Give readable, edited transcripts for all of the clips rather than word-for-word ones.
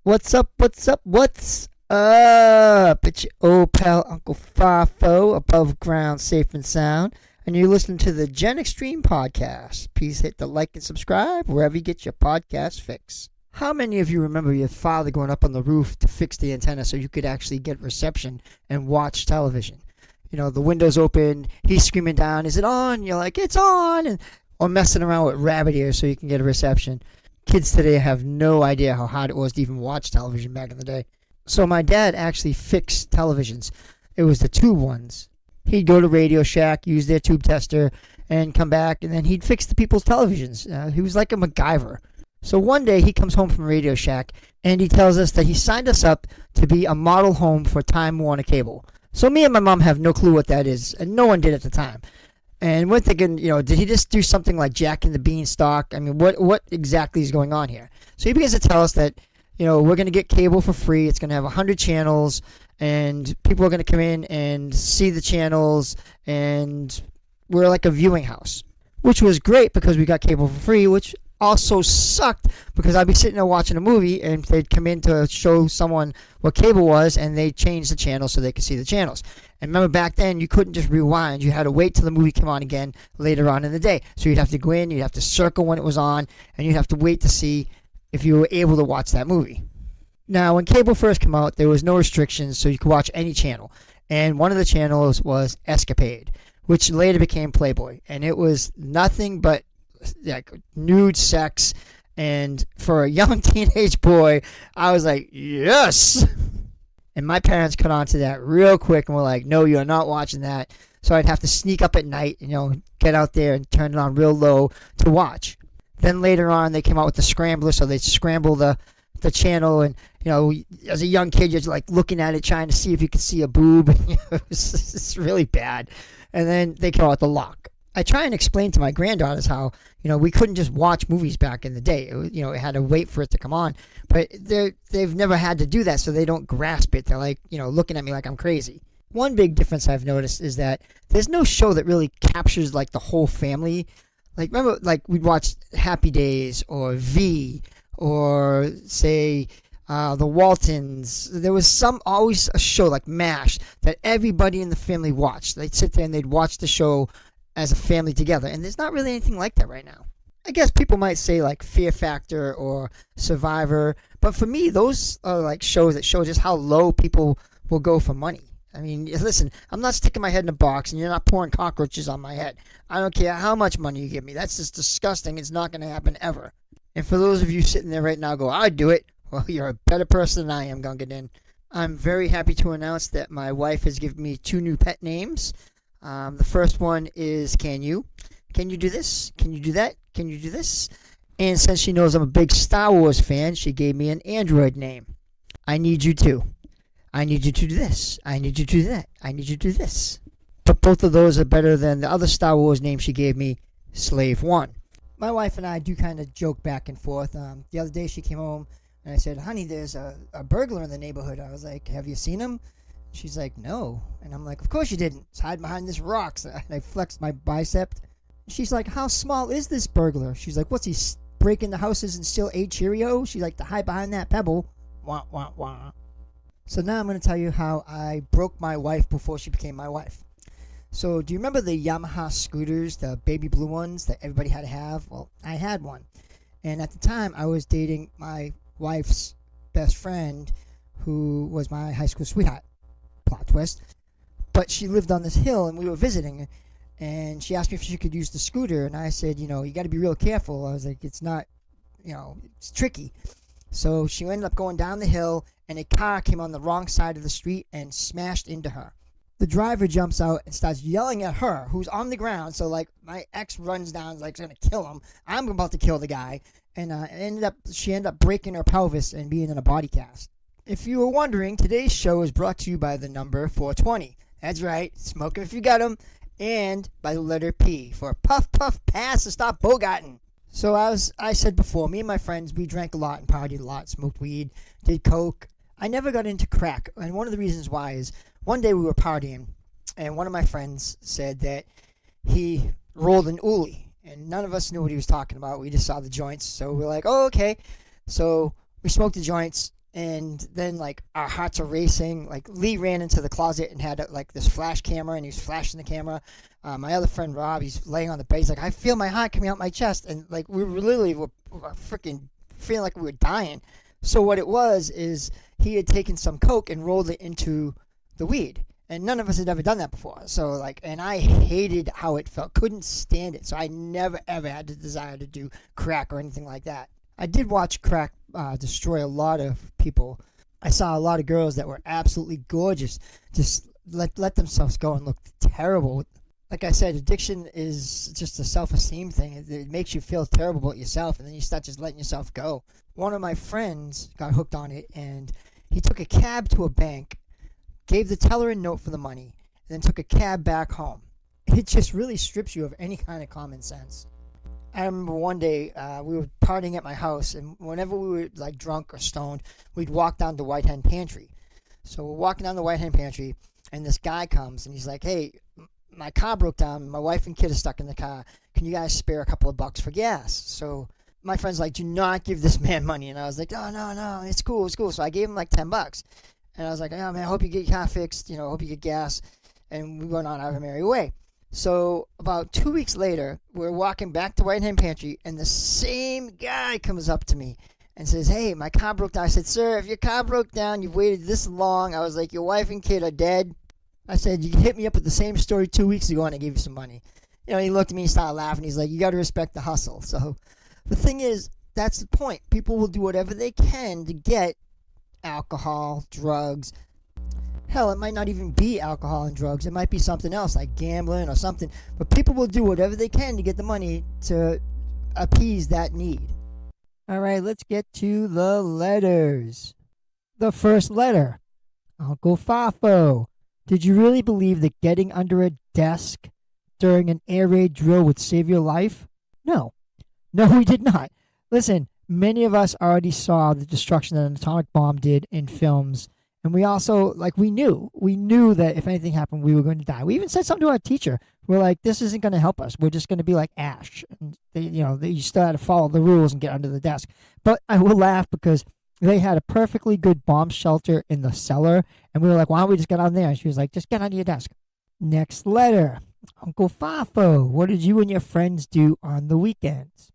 What's up? What's up? What's up? It's your old pal Uncle FAFO, above ground, safe and sound, and you're listening to the Gen Extreme podcast. Please hit the like and subscribe wherever you get your podcast fix. How many of you remember your father going up on the roof to fix the antenna so you could actually get reception and watch television? You know, the window's open, he's screaming down, "Is it on?" You're like, "It's on!" Or messing around with rabbit ears so you can get a reception. Kids today have no idea how hard it was to even watch television back in the day. So my dad actually fixed televisions. It was the tube ones. He'd go to Radio Shack, use their tube tester, and come back, and then he'd fix the people's televisions. He was like a MacGyver. So one day he comes home from Radio Shack, and he tells us that he signed us up to be a model home for Time Warner Cable. So me and my mom have no clue what that is, and no one did at the time. And we're thinking, did he just do something like Jack and the Beanstalk? I mean, what exactly is going on here? So he begins to tell us that, we're going to get cable for free. It's going to have 100 channels, and people are going to come in and see the channels, and we're like a viewing house, which was great because we got cable for free, which also sucked because I'd be sitting there watching a movie, and they'd come in to show someone what cable was, and they'd change the channel so they could see the channels. And remember, back then, you couldn't just rewind. You had to wait till the movie came on again later on in the day. So you'd have to go in, you'd have to circle when it was on, and you'd have to wait to see if you were able to watch that movie. Now, when cable first came out, there was no restrictions, so you could watch any channel. And one of the channels was Escapade, which later became Playboy. And it was nothing but like nude sex. And for a young teenage boy, I was like, yes! And my parents caught on to that real quick and were like, no, you're not watching that. So I'd have to sneak up at night, get out there and turn it on real low to watch. Then later on, they came out with the scrambler, so they'd scramble the channel. And, as a young kid, you're like looking at it, trying to see if you could see a boob. It's really bad. And then they came out with the lock. I try and explain to my granddaughters how, we couldn't just watch movies back in the day. It had to wait for it to come on. But they've never had to do that, so they don't grasp it. They're like, looking at me like I'm crazy. One big difference I've noticed is that there's no show that really captures, like, the whole family. Like, remember, like, we'd watch Happy Days or V or, say, the Waltons. There was always a show like MASH that everybody in the family watched. They'd sit there and they'd watch the show as a family together, and there's not really anything like that right now. I guess people might say like Fear Factor or Survivor, but for me, those are like shows that show just how low people will go for money. I mean, listen, I'm not sticking my head in a box, and you're not pouring cockroaches on my head. I don't care how much money you give me. That's just disgusting. It's not going to happen ever. And for those of you sitting there right now go, I'd do it. Well, you're a better person than I am, Gungadin. I'm very happy to announce that my wife has given me 2 new pet names. The first one is Can You? Can you do this? Can you do that? Can you do this? And since she knows I'm a big Star Wars fan, she gave me an android name. I need you to. I need you to do this. I need you to do that. I need you to do this. But both of those are better than the other Star Wars name she gave me, Slave One. My wife and I do kind of joke back and forth. The other day she came home and I said, honey, there's a burglar in the neighborhood. I was like, have you seen him? She's like, no. And I'm like, of course you didn't. It's hiding behind this rock. So I flexed my bicep. She's like, how small is this burglar? She's like, what's he, break into houses and steal 8 Cheerios? She's like, to hide behind that pebble. Wah, wah, wah. So now I'm going to tell you how I broke my wife before she became my wife. So do you remember the Yamaha scooters, the baby blue ones that everybody had to have? Well, I had one. And at the time, I was dating my wife's best friend, who was my high school sweetheart. Plot twist. But she lived on this hill, and we were visiting, and she asked me if she could use the scooter, and I said, you got to be real careful. I was like, it's not, it's tricky. So she ended up going down the hill, and a car came on the wrong side of the street and smashed into her. The driver jumps out and starts yelling at her, who's on the ground. So, like, my ex runs down, like, going to kill him. I'm about to kill the guy, and she ended up breaking her pelvis and being in a body cast. If you were wondering, today's show is brought to you by the number 420. That's right, smoke 'em if you got 'em, and by the letter P for puff, puff, pass, and stop bogarting. So as I said before, me and my friends, we drank a lot and partied a lot, smoked weed, did coke. I never got into crack, and one of the reasons why is one day we were partying, and one of my friends said that he rolled an Ooolie, and none of us knew what he was talking about. We just saw the joints, so we were like, oh, okay. So we smoked the joints, And then like our hearts are racing. Like Lee ran into the closet and had like this flash camera, and he was flashing the camera. My other friend Rob, he's laying on the bed. He's like, I feel my heart coming out my chest, and like we were literally were freaking feeling like we were dying. So what it was is he had taken some coke and rolled it into the weed, and none of us had ever done that before. So like, and I hated how it felt, couldn't stand it. So I never ever had the desire to do crack or anything like that. I did watch crack destroy a lot of people. I saw a lot of girls that were absolutely gorgeous just let themselves go and look terrible. Like I said, addiction is just a self-esteem thing. It makes you feel terrible about yourself, and then you start just letting yourself go. One of my friends got hooked on it, and he took a cab to a bank, gave the teller a note for the money, and then took a cab back home. It just really strips you of any kind of common sense. I remember one day we were partying at my house, and whenever we were like drunk or stoned, we'd walk down to White Hen Pantry. So we're walking down the White Hen Pantry, and this guy comes, and he's like, hey, my car broke down. My wife and kid are stuck in the car. Can you guys spare a couple of bucks for gas? So my friend's like, do not give this man money. And I was like, no, it's cool. So I gave him like $10. And I was like, oh, man, I hope you get your car fixed. I hope you get gas. And we went on our merry way. So about 2 weeks later, we're walking back to White Hen Pantry, and the same guy comes up to me and says, hey, my car broke down. I said, sir, if your car broke down, you've waited this long. I was like, your wife and kid are dead. I said, you hit me up with the same story 2 weeks ago, and I gave you some money. He looked at me and started laughing. He's like, you got to respect the hustle. So the thing is, that's the point. People will do whatever they can to get alcohol, drugs. Hell, it might not even be alcohol and drugs. It might be something else like gambling or something. But people will do whatever they can to get the money to appease that need. All right, let's get to the letters. The first letter, Uncle FAFO. Did you really believe that getting under a desk during an air raid drill would save your life? No. No, we did not. Listen, many of us already saw the destruction that an atomic bomb did in films. And we also, we knew that if anything happened, we were going to die. We even said something to our teacher. We're like, this isn't going to help us. We're just going to be like Ash. And you still had to follow the rules and get under the desk. But I will laugh because they had a perfectly good bomb shelter in the cellar. And we were like, why don't we just get on there? And she was like, just get under your desk. Next letter. Uncle FAFO, what did you and your friends do on the weekends?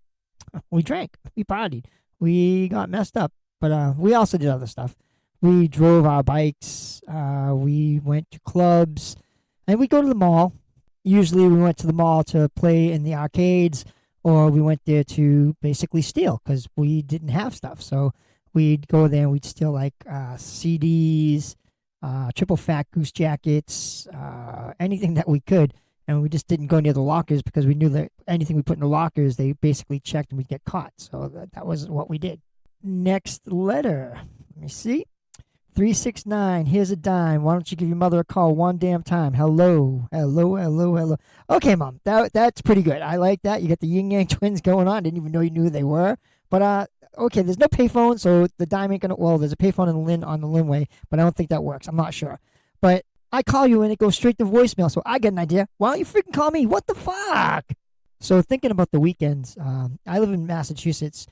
We drank. We partied. We got messed up. But we also did other stuff. We drove our bikes. We went to clubs. And we go to the mall. Usually we went to the mall to play in the arcades. Or we went there to basically steal because we didn't have stuff. So we'd go there and we'd steal CDs, triple fat goose jackets, anything that we could. And we just didn't go near the lockers because we knew that anything we put in the lockers, they basically checked and we'd get caught. So that was what we did. Next letter. Let me see. 369. Here's a dime. Why don't you give your mother a call one damn time? Hello. Okay, Mom. That's pretty good. I like that. You got the yin yang twins going on. Didn't even know you knew who they were. But okay, there's no payphone, so the dime ain't gonna. Well, there's a payphone on the Linway, but I don't think that works. I'm not sure. But I call you and it goes straight to voicemail, so I get an idea. Why don't you freaking call me? What the fuck? So thinking about the weekends, I live in Massachusetts,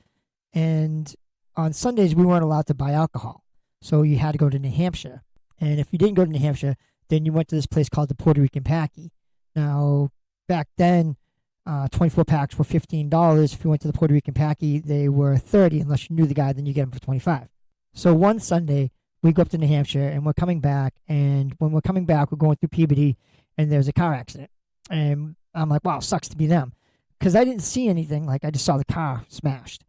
and on Sundays we weren't allowed to buy alcohol. So you had to go to New Hampshire. And if you didn't go to New Hampshire, then you went to this place called the Puerto Rican Packy. Now, back then, 24 packs were $15. If you went to the Puerto Rican Packy, they were $30. Unless you knew the guy, then you get them for $25. So one Sunday, we go up to New Hampshire, and we're coming back. And when we're coming back, we're going through Peabody, and there's a car accident. And I'm like, wow, sucks to be them. Because I didn't see anything. I just saw the car smashed.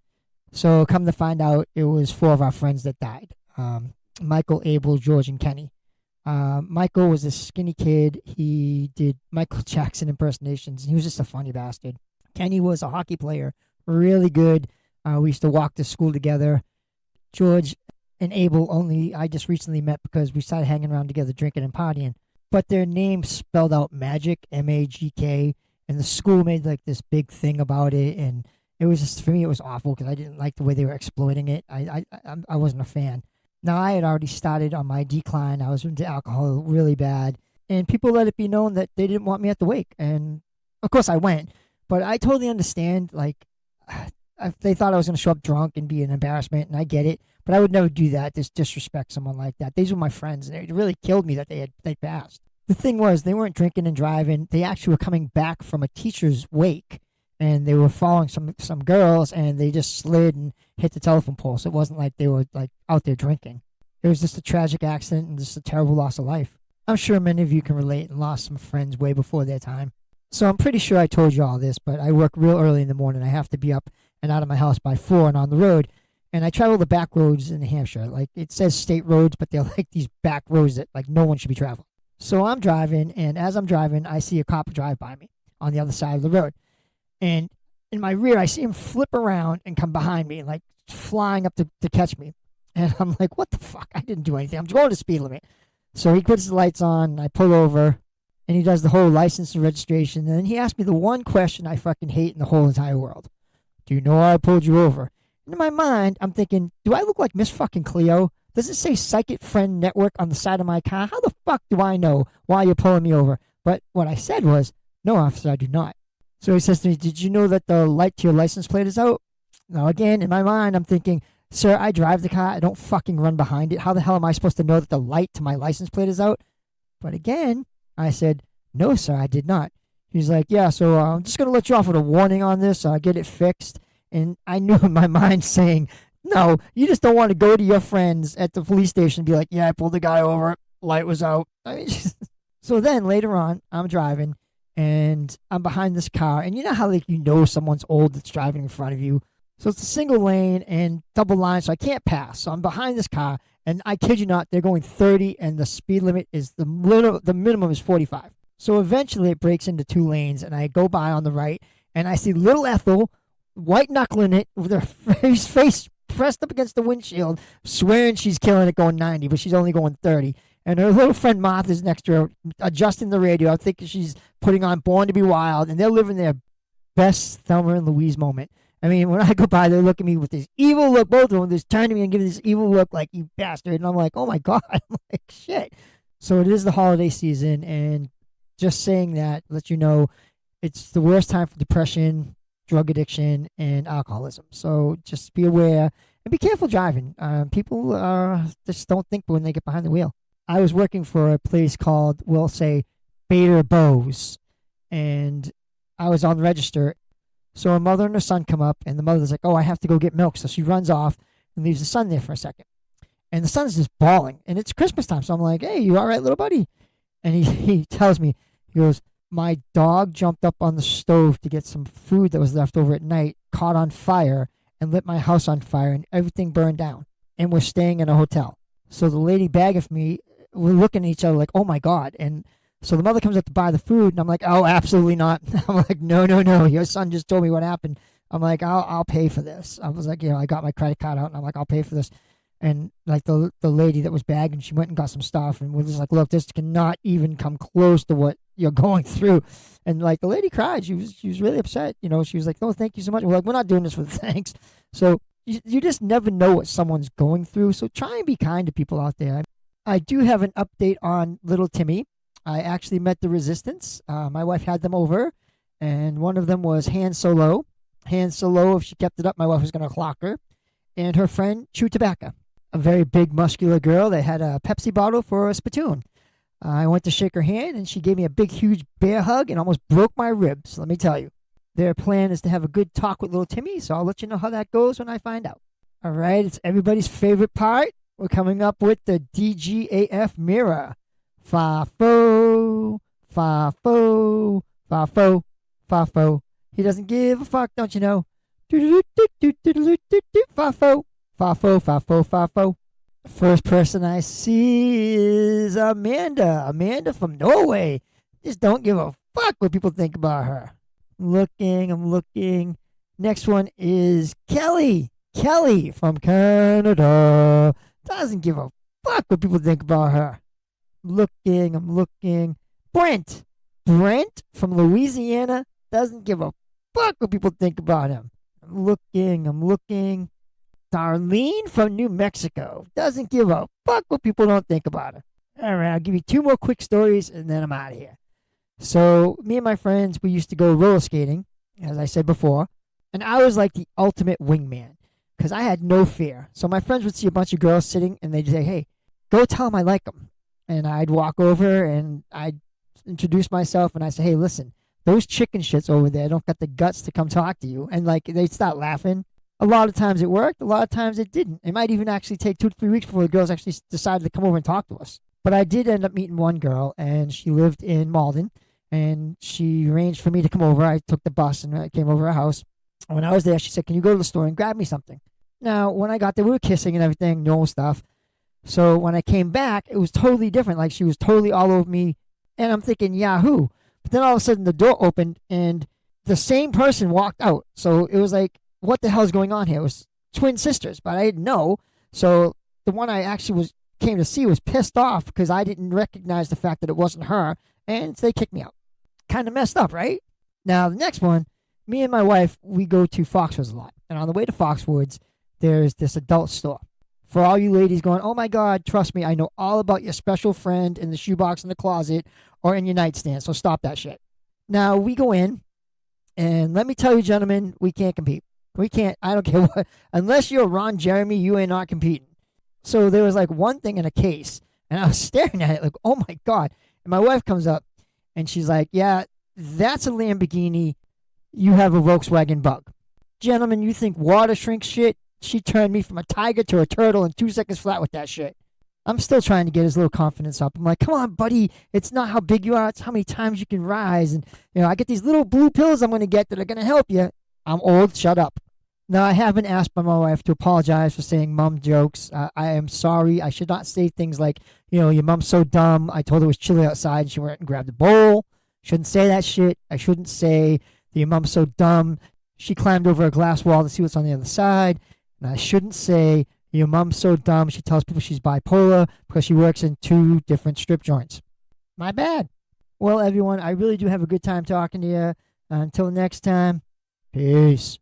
So come to find out, it was 4 of our friends that died. Michael, Abel, George, and Kenny. Michael was a skinny kid. He did Michael Jackson impersonations. He was just a funny bastard. Kenny was a hockey player, really good. We used to walk to school together. George and Abel I just recently met because we started hanging around together, drinking and partying. But their names spelled out magic, M-A-G-K, and the school made this big thing about it. And it was just, for me, it was awful because I didn't like the way they were exploiting it. I wasn't a fan. Now, I had already started on my decline. I was into alcohol really bad. And people let it be known that they didn't want me at the wake. And, of course, I went. But I totally understand, if they thought I was going to show up drunk and be an embarrassment, and I get it, but I would never do that. Just disrespect someone like that. These were my friends, and it really killed me that they passed. The thing was, they weren't drinking and driving. They actually were coming back from a teacher's wake, and they were following some girls, and they just slid and hit the telephone pole. So it wasn't like they were like out there drinking. It was just a tragic accident and just a terrible loss of life. I'm sure many of you can relate and lost some friends way before their time. So I'm pretty sure I told you all this, but I work real early in the morning. I have to be up and out of my house by 4 and on the road. And I travel the back roads in New Hampshire. Like, it says state roads, but they're like these back roads that like no one should be traveling. So I'm driving, and as I'm driving, I see a cop drive by me on the other side of the road. And in my rear, I see him flip around and come behind me, like flying up to catch me. And I'm like, what the fuck? I didn't do anything. I'm going to speed limit. So he puts the lights on, and I pull over, and he does the whole license and registration. And then he asked me the one question I fucking hate in the whole entire world. Do you know why I pulled you over? And in my mind, I'm thinking, do I look like Miss fucking Cleo? Does it say Psychic Friend Network on the side of my car? How the fuck do I know why you're pulling me over? But what I said was, no, officer, I do not. So he says to me, did you know that the light to your license plate is out? Now, again, in my mind, I'm thinking, sir, I drive the car. I don't fucking run behind it. How the hell am I supposed to know that the light to my license plate is out? But again, I said, no, sir, I did not. He's like, yeah, so I'm just going to let you off with a warning on this. Get it fixed. And I knew in my mind saying, no, you just don't want to go to your friends at the police station and be like, yeah, I pulled the guy over. Light was out. I mean, so then later on, I'm driving and I'm behind this car. And you know how like you know someone's old that's driving in front of you? So it's a single lane and double line, so I can't pass. So I'm behind this car, and I kid you not, they're going 30, and the speed limit is the minimum is 45. So eventually it breaks into 2 lanes, and I go by on the right, and I see little Ethel, white knuckling it, with her face pressed up against the windshield, swearing she's killing it going 90, but she's only going 30. And her little friend Martha's next to her, adjusting the radio. I think she's putting on Born to Be Wild, and they're living their best Thelma and Louise moment. I mean, when I go by, they look at me with this evil look. Both of them just turn to me and give me this evil look like, you bastard. And I'm like, oh, my God. I'm like, shit. So it is the holiday season. And just saying that lets you know it's the worst time for depression, drug addiction, and alcoholism. So just be aware and be careful driving. People just don't think when they get behind the wheel. I was working for a place called, we'll say, Bader Bowes. And I was on the register. So her mother and her son come up, and the mother's like, oh, I have to go get milk. So she runs off and leaves the son there for a second. And the son's just bawling. And it's Christmas time. So I'm like, hey, you all right, little buddy? And he tells me, he goes, my dog jumped up on the stove to get some food that was left over at night, caught on fire, and lit my house on fire, and everything burned down. And we're staying in a hotel. So the lady bagging for me, we're looking at each other like, oh, my God. And so the mother comes up to buy the food, and I'm like, oh, absolutely not. I'm like, no. Your son just told me what happened. I'm like, I'll pay for this. I was like, I got my credit card out, and I'm like, I'll pay for this. And like the lady that was bagging, she went and got some stuff, and we're just like, look, this cannot even come close to what you're going through. And like the lady cried. She was really upset. She was like, no, thank you so much. We're like, we're not doing this for the thanks. So you just never know what someone's going through. So try and be kind to people out there. I do have an update on little Timmy. I actually met the Resistance. My wife had them over, and one of them was Han Solo. Han Solo, if she kept it up, my wife was going to clock her. And her friend, Chew Tobacco, a very big, muscular girl that had a Pepsi bottle for a spittoon. I went to shake her hand, and she gave me a big, huge bear hug and almost broke my ribs, let me tell you. Their plan is to have a good talk with little Timmy, so I'll let you know how that goes when I find out. All right, it's everybody's favorite part. We're coming up with the DGAF Mirror. FAFO, FAFO, FAFO, FAFO. He doesn't give a fuck, don't you know? FAFO, FAFO, FAFO, FAFO. The first person I see is Amanda. Amanda from Norway. Just don't give a fuck what people think about her. I'm looking. Next one is Kelly. Kelly from Canada. Doesn't give a fuck what people think about her. I'm looking. Brent from Louisiana. Doesn't give a fuck what people think about him. I'm looking. Darlene from New Mexico. Doesn't give a fuck what people don't think about her. All right, I'll give you 2 more quick stories, and then I'm out of here. So me and my friends, we used to go roller skating, as I said before. And I was like the ultimate wingman because I had no fear. So my friends would see a bunch of girls sitting and they'd say, hey, go tell them I like them. And I'd walk over and I'd introduce myself and I'd say, hey, listen, those chicken shits over there don't got the guts to come talk to you. And like they'd start laughing. A lot of times it worked. A lot of times it didn't. It might even actually take 2 to 3 weeks before the girls actually decided to come over and talk to us. But I did end up meeting one girl and she lived in Malden and she arranged for me to come over. I took the bus and I came over her house. And when I was there, she said, can you go to the store and grab me something? Now, when I got there, we were kissing and everything, normal stuff. So when I came back, it was totally different. Like she was totally all over me. And I'm thinking, Yahoo. But then all of a sudden the door opened and the same person walked out. So it was like, what the hell is going on here? It was twin sisters, but I didn't know. So the one I actually came to see was pissed off because I didn't recognize the fact that it wasn't her. And so they kicked me out. Kind of messed up, right? Now, the next one, me and my wife, we go to Foxwoods a lot. And on the way to Foxwoods, there's this adult store. For all you ladies going, oh my God, trust me, I know all about your special friend in the shoebox in the closet or in your nightstand, so stop that shit. Now, we go in, and let me tell you, gentlemen, we can't compete. We can't, I don't care what, unless you're Ron Jeremy, you ain't not competing. So there was like one thing in a case, and I was staring at it like, oh my God. And my wife comes up, and she's like, yeah, that's a Lamborghini. You have a Volkswagen Bug. Gentlemen, you think water shrinks shit? She turned me from a tiger to a turtle in 2 seconds flat with that shit. I'm still trying to get his little confidence up. I'm like, come on, buddy. It's not how big you are. It's how many times you can rise. And, I get these little blue pills I'm going to get that are going to help you. I'm old. Shut up. Now, I have been asked by my wife to apologize for saying mom jokes. I am sorry. I should not say things like, your mom's so dumb. I told her it was chilly outside and she went and grabbed a bowl. Shouldn't say that shit. I shouldn't say that your mom's so dumb. She climbed over a glass wall to see what's on the other side. And I shouldn't say your mom's so dumb. She tells people she's bipolar because she works in 2 different strip joints. My bad. Well, everyone, I really do have a good time talking to you. Until next time, peace.